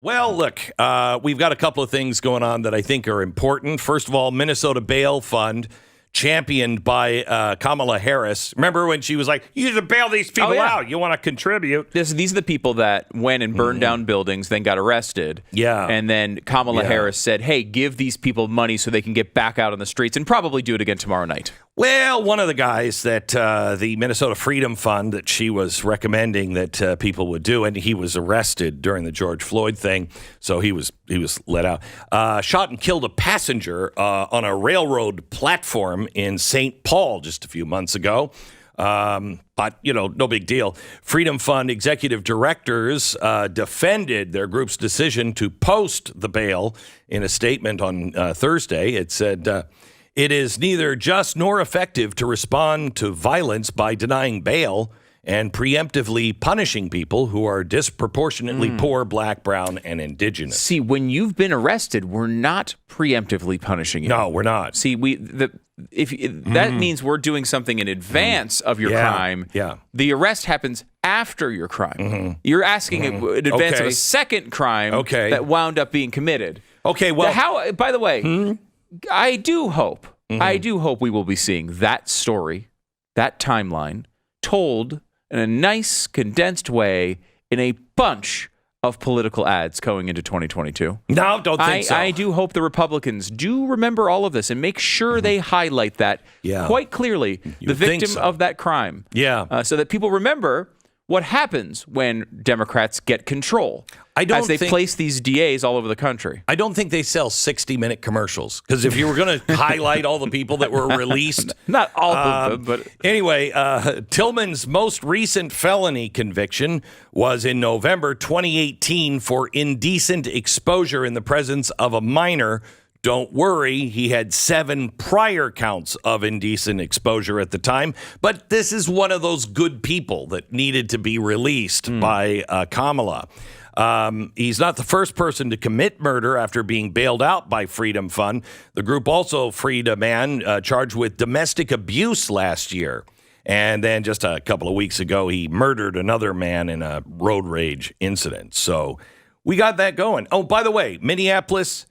Well, look, we've got a couple of things going on that I think are important. First of all, Minnesota Bail Fund, championed by Kamala Harris. Remember when she was like, you should bail these people out. You want to contribute. These are the people that went and burned down buildings, then got arrested. Yeah. And then Kamala Harris said, hey, give these people money so they can get back out on the streets and probably do it again tomorrow night. Well, one of the guys that the Minnesota Freedom Fund that she was recommending that people would do, and he was arrested during the George Floyd thing, so he was let out, shot and killed a passenger on a railroad platform in St. Paul just a few months ago. But, no big deal. Freedom Fund executive directors defended their group's decision to post the bail in a statement on Thursday. It said, it is neither just nor effective to respond to violence by denying bail and preemptively punishing people who are disproportionately poor, black, brown, and indigenous. See, when you've been arrested, we're not preemptively punishing you. No, we're not. See, that means we're doing something in advance of your crime. Yeah. The arrest happens after your crime. You're asking in advance of a second crime that wound up being committed. Okay, well, by the way, I do hope we will be seeing that story, that timeline, told in a nice, condensed way in a bunch of political ads going into 2022. No, don't think so. I do hope the Republicans do remember all of this and make sure they highlight that quite clearly, the victim of that crime. Yeah. So that people remember what happens when Democrats get control as they place these DAs all over the country. I don't think they sell 60-minute commercials, because if you were going to highlight all the people that were released. Not all of them, but. Anyway, Tillman's most recent felony conviction was in November 2018 for indecent exposure in the presence of a minor. Don't worry, he had 7 prior counts of indecent exposure at the time, but this is one of those good people that needed to be released by Kamala. He's not the first person to commit murder after being bailed out by Freedom Fund. The group also freed a man charged with domestic abuse last year. And then just a couple of weeks ago, he murdered another man in a road rage incident. So we got that going. Oh, by the way, Minneapolis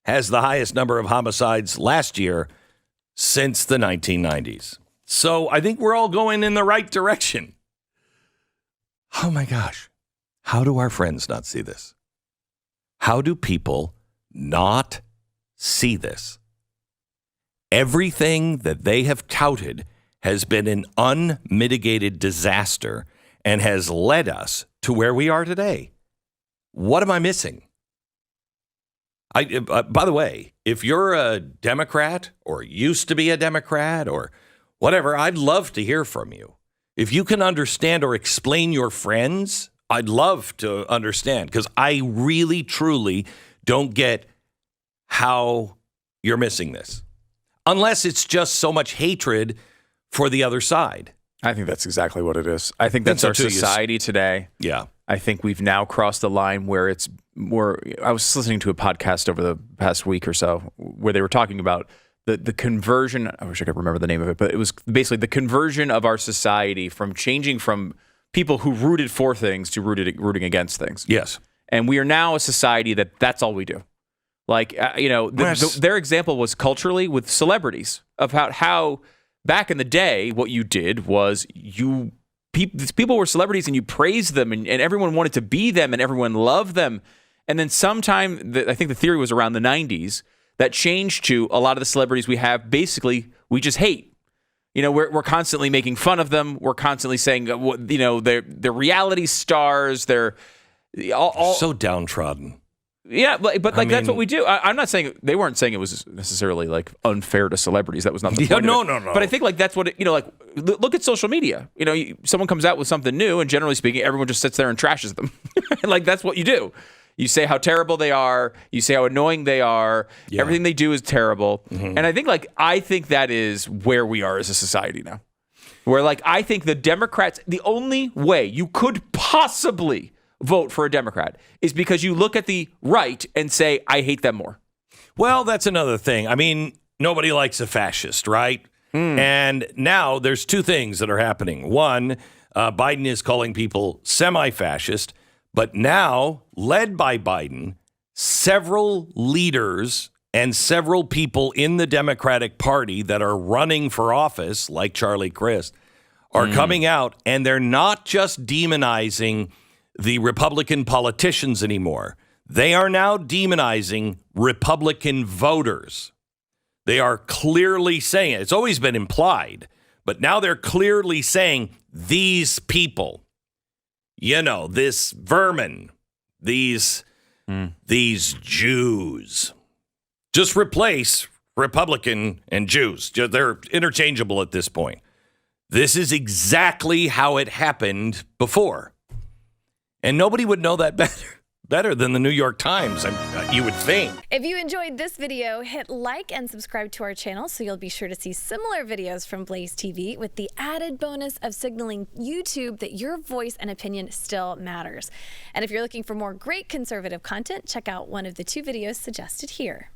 has the highest number of homicides last year since the 1990s. So I think we're all going in the right direction. Oh my gosh. How do our friends not see this? How do people not see this? Everything that they have touted has been an unmitigated disaster and has led us to where we are today. What am I missing? By the way, if you're a Democrat or used to be a Democrat or whatever, I'd love to hear from you. If you can understand or explain your friends, I'd love to understand, because I really, truly don't get how you're missing this. Unless it's just so much hatred for the other side. I think that's exactly what it is. I think that's our society today. Yeah. I think we've now crossed the line where it's more. I was listening to a podcast over the past week or so where they were talking about the conversion. I wish I could remember the name of it, but it was basically the conversion of our society from changing from people who rooted for things to rooting against things. Yes. And we are now a society that's all we do. Like, their example was culturally with celebrities about how back in the day, what you did was people were celebrities and you praised them and everyone wanted to be them and everyone loved them. And then sometime, I think the theory was around the 90s, that changed to a lot of the celebrities we have, basically, we just hate. We're constantly making fun of them. We're constantly saying, they're reality stars. They're all so downtrodden. Yeah, but that's what we do. I'm not saying they weren't saying it was necessarily like unfair to celebrities. That was not the point. No. But I think like that's what look at social media. Someone comes out with something new, and generally speaking, everyone just sits there and trashes them. Like that's what you do. You say how terrible they are. You say how annoying they are. Yeah. Everything they do is terrible. Mm-hmm. And I think that is where we are as a society now. Where I think the Democrats, the only way you could possibly vote for a Democrat is because you look at the right and say, I hate them more. Well, that's another thing. I mean, nobody likes a fascist, right? And now there's two things that are happening. One, Biden is calling people semi-fascist, But now, led by Biden, several leaders and several people in the Democratic Party that are running for office, like Charlie Crist, are coming out, and they're not just demonizing the Republican politicians anymore. They are now demonizing Republican voters. They are clearly saying it. It's always been implied, but now they're clearly saying these people, you know, this vermin, these Jews. Just replace Republican and Jews. They're interchangeable at this point. This is exactly how it happened before. And nobody would know that better than the New York Times, you would think. If you enjoyed this video, hit like and subscribe to our channel so you'll be sure to see similar videos from BlazeTV with the added bonus of signaling YouTube that your voice and opinion still matters. And if you're looking for more great conservative content, check out one of the 2 videos suggested here.